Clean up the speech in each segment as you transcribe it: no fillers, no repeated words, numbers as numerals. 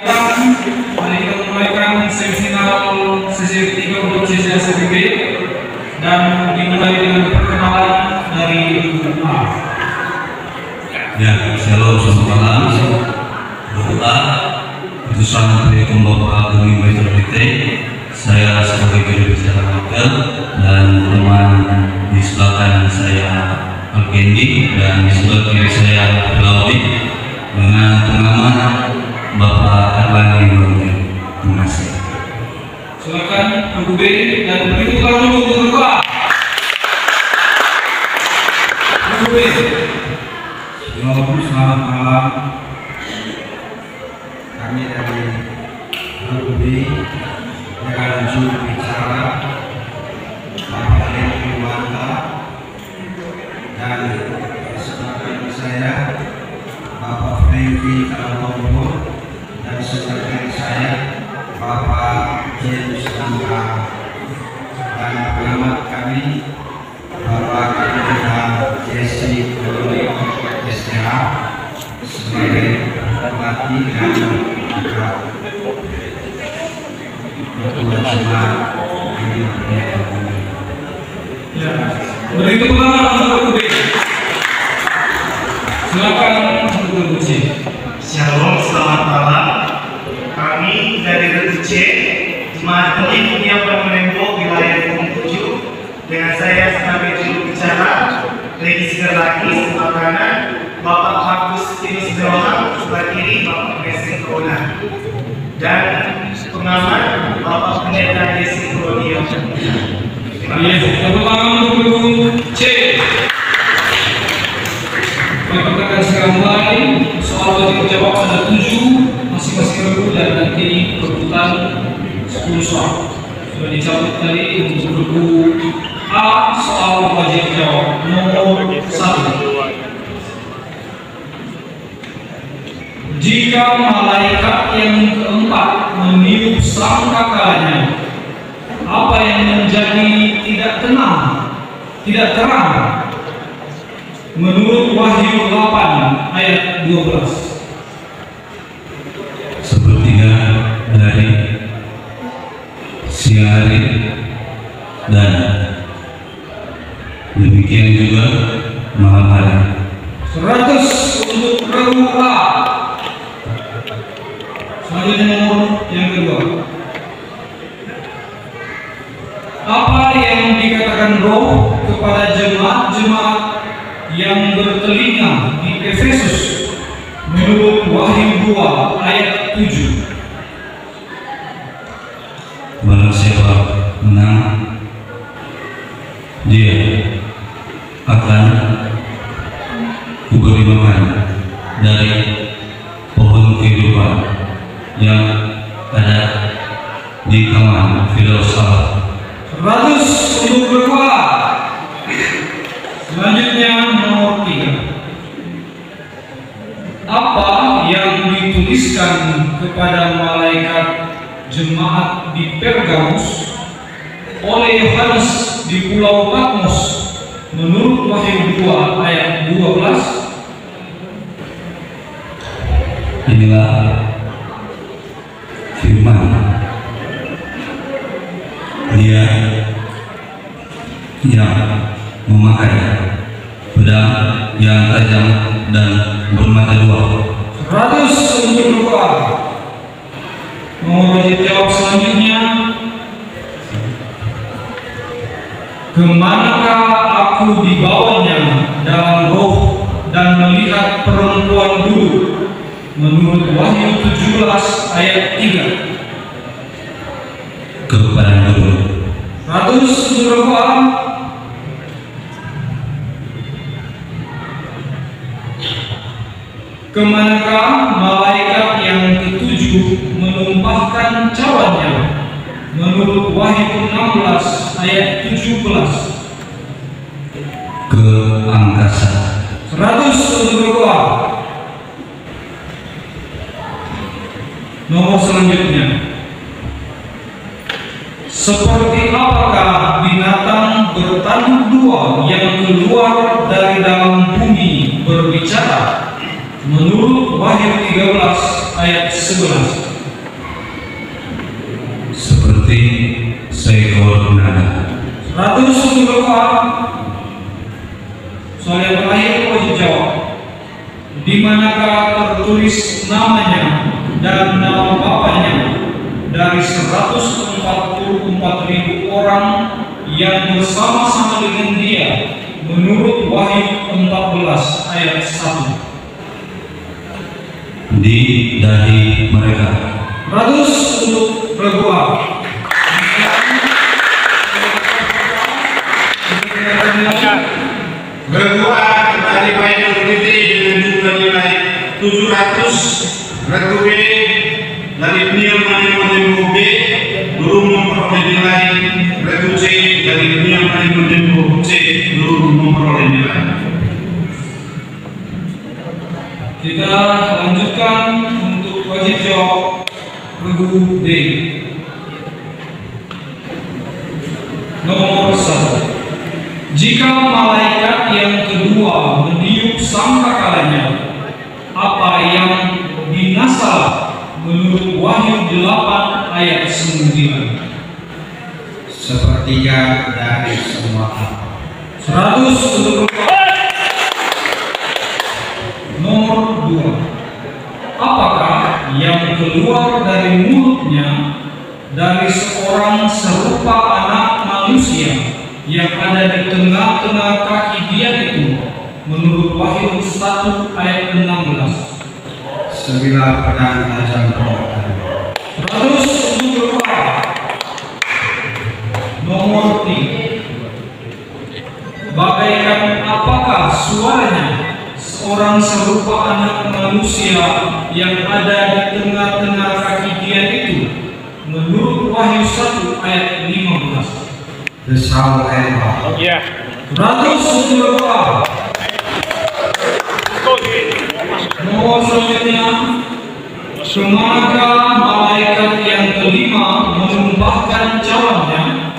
Mari kita mulaikan semifinal sesi ketiga untuk sesi SPB dan dimulai dengan perkenalan dari grup A. Ya, shalom, selamat malam. Berdoa putusan Proyekom Bapak Gemi Metropolitan. Saya sebagai juru bicara wakil dan teman di sebelah kanan saya Alkendi dan di sebelah kiri saya Claudi dengan pengamat Bapak Erlangga Murni. Terima kasih. Silakan Ibu B dan berikutlah dulu grup A. Ibu B. Selamat malam. Kami dari Ibu B dengan juru bicara Bapak Henry Wanta dan sekretaris saya Bapak Franky Kalatomo dan sekretaris saya Bapak James Angka dan pengamat kami Bapak Kedua Jesse Koloni SDA sebagai pelatih dan juga ketua jemaat di Ya, berikutlah untuk B. Silakan untuk C. Shalom, selamat malam. Kami dari Redu C, Jemaat Pendidik yang Menembo wilayah Gunung 7 dengan saya sebagai juru bicara Regi Sigarlaki sebelah kanan, Bapak Agus Tinus Dewa sebelah kiri, Bapak Messi Kona dan pengamat Bapak Pendeta Yesi Krodio. Tepuk tangan untuk C. Kita akan segera mulai. Soal tadi jawab ada 7, masing-masing regu dan nanti perebutan 10 soal. Sudah dicabut tadi untuk regu A, soal wajib jawab nomor 1. Jika malaikat yang keempat meniup sangkakalanya, apa yang menjadi tidak terang menurut Wahyu 8 ayat 12? Sepertiga dari siang hari dan demikian juga malam hari. 100 untuk regu A. Selanjutnya nomor yang kedua. Apa yang dikatakan Roh kepada jemaat-jemaat yang bertelinga di Efesus menurut Wahyu 2 ayat 7? Barang siapa menang, dia akan kuberi makan dari pohon kehidupan yang ada di taman Firdaus. 100 untuk berdua. Selanjutnya nomor 3. Apa yang dituliskan kepada malaikat jemaat di Pergamus oleh Yohanes di Pulau Patmos menurut Wahyu 2 ayat 12? Inilah firman Dia yang memakai pedang yang tajam dan bermata dua. 100 untuk berdua. Nomor wajib jawab selanjutnya. Kemanakah aku dibawanya dalam roh dan melihat perempuan dulu menurut Wahyu 17 ayat 3? Ke padang gurun. 100 untuk berdua. Kemanakah malaikat yang ketujuh menumpahkan cawannya menurut Wahyu 16 ayat 17? Ke angkasa. 100 untuk berdua. Nomor selanjutnya. Seperti apakah binatang bertanduk dua yang keluar dari dalam bumi berbicara menurut Wahyu 13 ayat 11? seperti seekor naga. 100 untuk berdoa. Soal yang terakhir wajib jawab. Di manakah tertulis namanya dan nama bapaknya dari 144.000 orang yang bersama-sama dengan dia menurut Wahyu 14 ayat 1? Di dahi mereka. 100 untuk berdoa. Berdoa dari Bapak Fitri dengan jumlah nilai 700. Regu B dari Niel Manimo B belum memperoleh nilai. Regu C dari Niel Manimo C belum memperoleh nilai. Kita lanjutkan untuk wajib jawab regu D. Nomor 1. Jika malaikat yang kedua meniup sangkakalanya, apa yang binasalah menurut Wahyu 8 ayat 9? Sepertiga dari semua apa. 100 untuk nomor 2. Apakah yang keluar dari mulutnya dari seorang serupa anak manusia yang ada di tengah-tengah kaki dia itu menurut Wahyu 1 ayat 16? 9 pedang tajam bermata. 100 untuk berdoa. Nomor 3. Bagaikan apakah suaranya seorang serupa anak manusia yang ada di tengah-tengah kaki dia itu menurut Wahyu 1 ayat 15? Desau air bah. 100 untuk berdoa. Nomor selanjutnya, semanakah malaikat yang kelima menumpahkan cawannya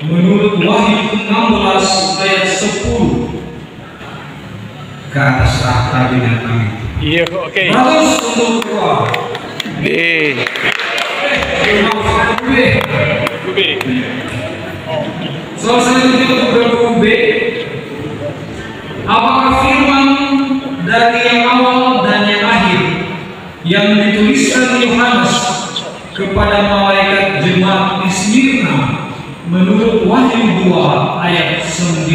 menurut Wahyu 16 ayat 10? Ke atas tahta binatang itu. Iya, oke. 100 untuk berdoa. B. B. Soal selanjutnya untuk regu B. Apakah firman dari yang awal dan yang akhir yang dituliskan Yohanes kepada malaikat jemaat di Smyrna menurut Wahyu 2 ayat 9?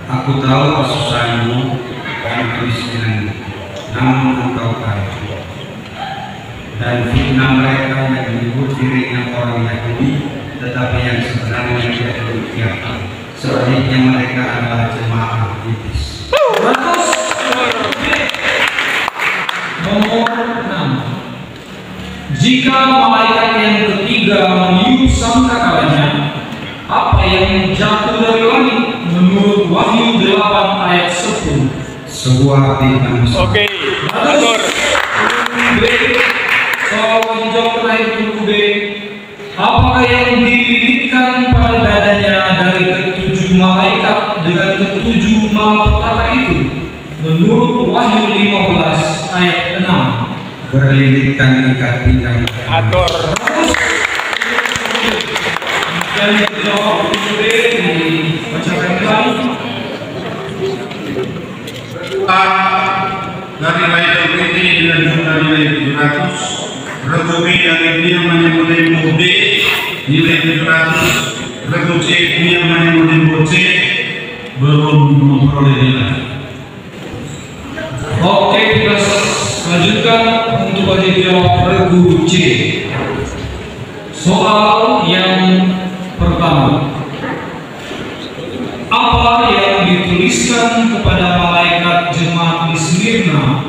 Aku tahu kesusahanmu dan kemiskinanmu, namun engkau kaya. Dan fitnah mereka yang menyebut dirinya orang Yahudi, tetapi yang sebenarnya tidak demikian. Sebaliknya mereka adalah jemaah iblis. Nomor 6. Jika malaikat yang ketiga meniup sangkakalanya, apa yang jatuh dari langit menurut Wahyu 8 ayat 10? Sebuah bintang besar. Oke. Atur. B. Soal menjawab terakhir untuk B. Apakah yang dililitkan pada dadanya dari ketujuh malaikat dengan ketujuh malapetaka itu menurut Wahyu 15 ayat 6? Berlilitkan ikat pinggang. Atur. Dan dijawab untuk B dibacakan kembali. Dari Bapak Fitri dengan jumlah nilai 700. Regu B dari dia menyebut D nilai 700. Regu C dia menyebut C belum memperoleh nilai. Oke, kita lanjutkan untuk wajib jawab regu C. Soal yang pertama, apa yang dituliskan kepada malaikat jemaat di Smyrna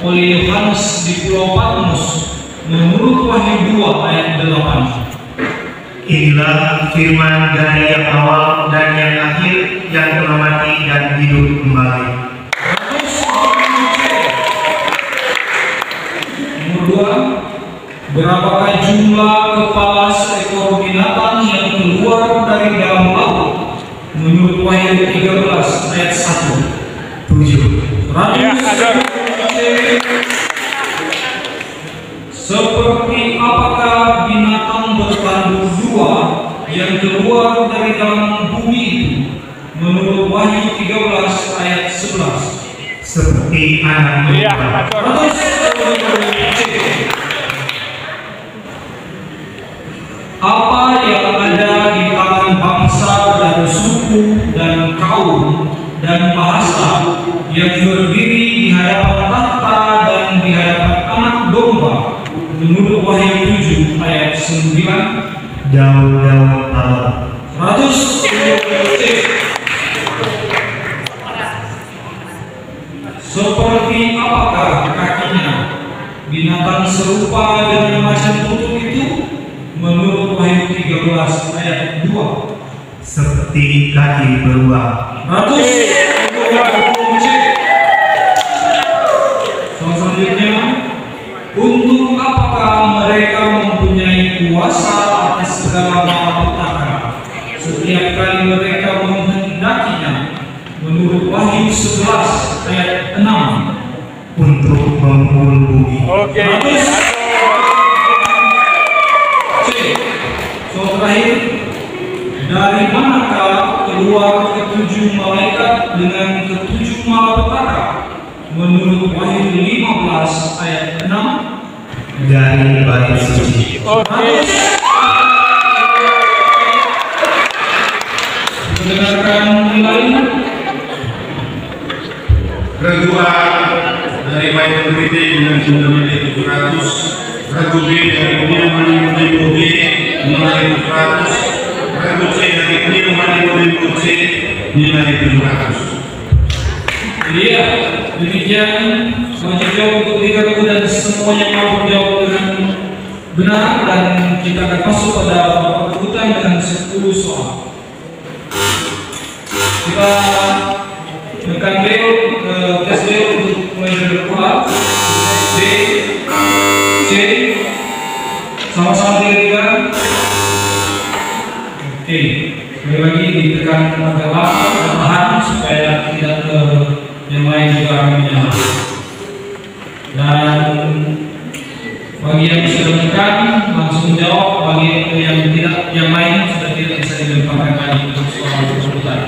oleh Yohanes di Pulau Patmos menurut Wahyu 2 ayat 8? Inilah firman dari yang awal dan yang akhir yang telah mati dan hidup kembali. Nomor 2, berapakah jumlah kepala seekor binatang yang keluar dari dalam laut menurut Wahyu 13 ayat 1? 7. Ya, ada. Seperti apakah binatang bertanduk dua yang keluar dari dalam bumi itu? Menurut Wahyu 13 ayat 11. Seperti anak Iya, domba. atur. Apa yang ada di tangan bangsa dan suku dan kaum dan bahasa yang berdiri di hadapan tahta dan di hadapan anak domba? Menurut Wahyu 7 ayat 9. Daun-daun palem. 100. Seperti apakah kakinya binatang serupa dengan macan tutul itu? Menurut Wahyu 13 ayat 2. Seperti kaki beruang. 100. Selanjutnya, untuk apakah mereka mempunyai kuasa atas segala malapetaka setiap kali mereka menghendakinya? Menurut Wahyu 11 ayat 6. Untuk memukul bumi. Oke. Soal terakhir, dari manakah keluar ketujuh malaikat dengan ketujuh malapetaka? Menurut Wahyu 15 ayat 6. Dari bait suci. Oke. Mendengarkan kembali. Kedua dari Bible Reading dengan jumlah nilai 700, Regu B dari New Money Model B nilai 700, Regu C dari New Money Model C nilai 700. Iya, demikian wajib jawab untuk 3 regu dan semuanya mampu jawab dengan benar, dan kita akan masuk pada kebutuhan dengan 10 soal. Kita tekan bel ke tes bel untuk mulai berkeluar. B, C, sama-sama 3. Oke, sekali lagi ditekan agak lama dan tahan supaya tidak ke yang lain juga akan menyala. Dan bagi yang sudah menekan langsung jawab, bagi yang tidak, yang lain sudah tidak bisa dilemparkan lagi untuk soal kesulitan.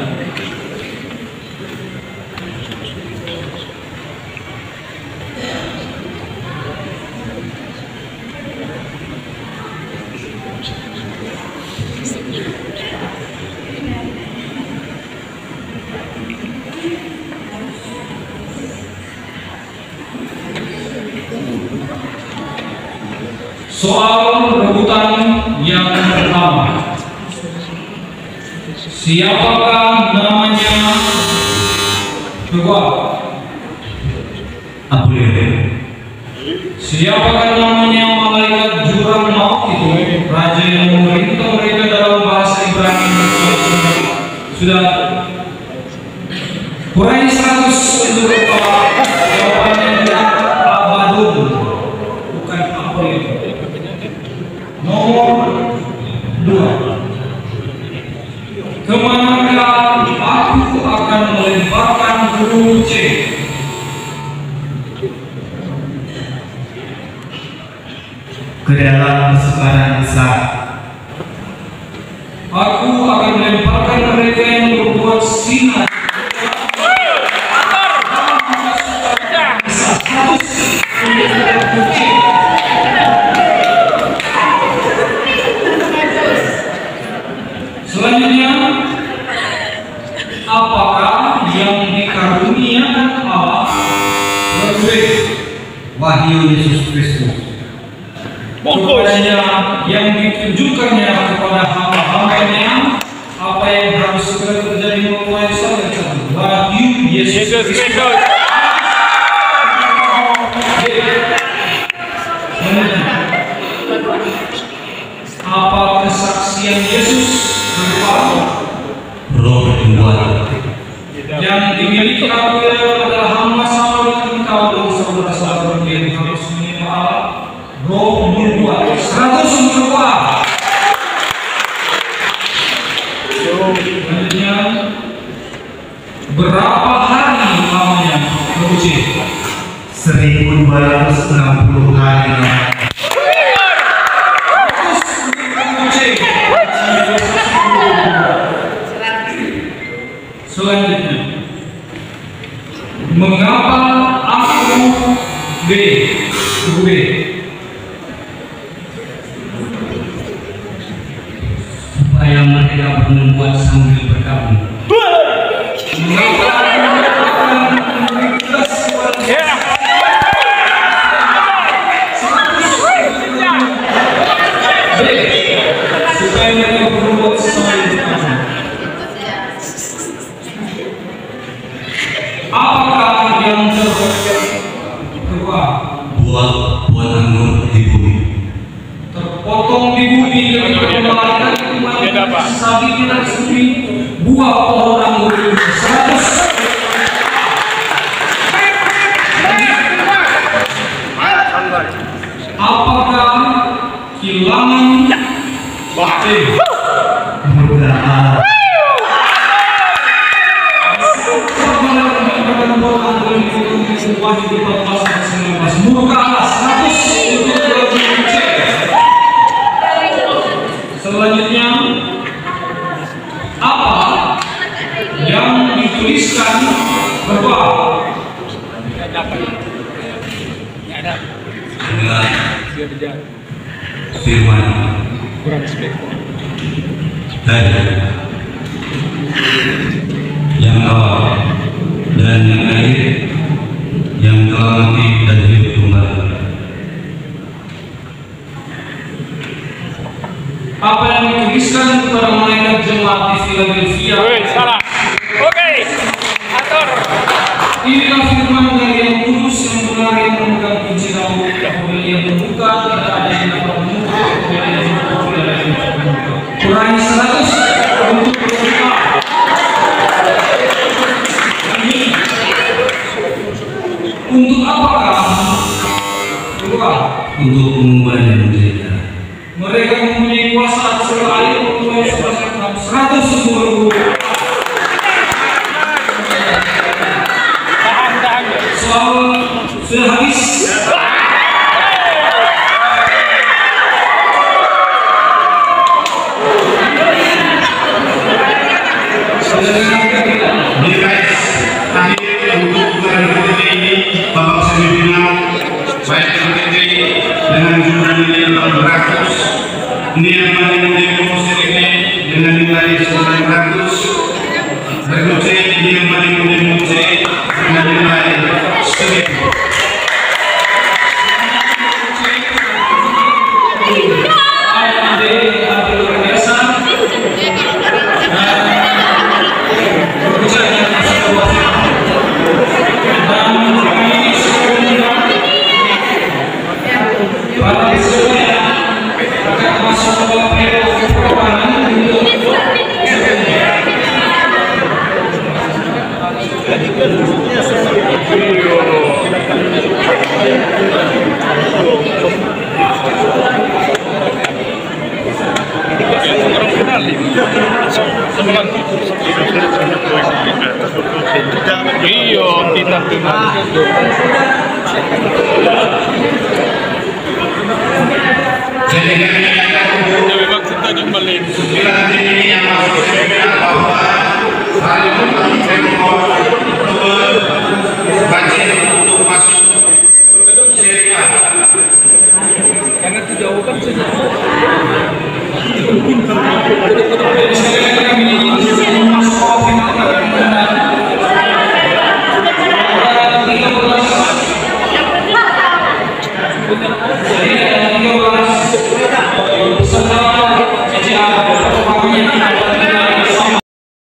Soal rebutan yang pertama, siapakah namanya? Kedua, Apulion. siapakah namanya malaikat jurang maut itu? Raja yang memerintah mereka dalam bahasa Ibrani. Sudah kurang 100 untuk jawabannya tidak Abadun, bukan Apulion. Nomor 2, kemanakah aku akan melemparkan huruf C? Ke dalam kesukaran besar. Aku akan melemparkan mereka yang berbuat zina. Selanjutnya, apakah yang dikaruniakan Allah? Wahyu Yesus Kristus. Kepadanya yang ditunjukkannya kepada hamba-hambanya apa yang harus segera terjadi mulai saat itu. Wahyu Yesus Yesus Kristus. Kristus. Apa kesaksian Yesus berupa Roh berkuat. yang dimiliki aku adalah hamba sama dengan engkau dan saudara-saudara yang harus menerima Allah. Roh berbuat 100 berbuat. Selanjutnya, berapa hari lamanya beruji? 1260 hari. membuat sambil berkabung. Supaya mereka berbuat sesuai dengan apakah yang kedua? Buah anggur di bumi. Terpotong di bumi ketika malaikat itu sabit di atas bumi, buah pohon anggur itu 100. Apakah kilangan batin murka Allah 100 untuk lagu C. Selanjutnya apa yang dituliskan bahwa dengan firman dari yang awal dan yang akhir, yang telah mati dan hidup kembali. Apa yang dituliskan kepada malaikat jemaat di Philadelphia? Salah. Oke. Atur. Inilah firman dari yang kudus, yang benar, yang memegang kunci Daud. Apabila yang membuka, tidak ada yang dapat membuka. Apabila yang membuka, tidak ada yang dapat membuka. Kurangi 100 untuk membuka. Untuk apakah? Kedua, Untuk mengubah dan menjadi mereka mempunyai kuasa atas segala air untuk 100 untuk berbuka. Soal sudah habis. Akhir untuk berikut ini babak semifinal baik terjadi dengan jumlah nilai 800, Niam Manimudemo Serene dengan nilai 900, berikut C Niam Manimudemo C dengan nilai 1000. Iyo, kita memang kita nyembelin. Ini yang masuk semifinal bahwa hari ini budget untuk masuk Serie A. Karena dijauhkan saja.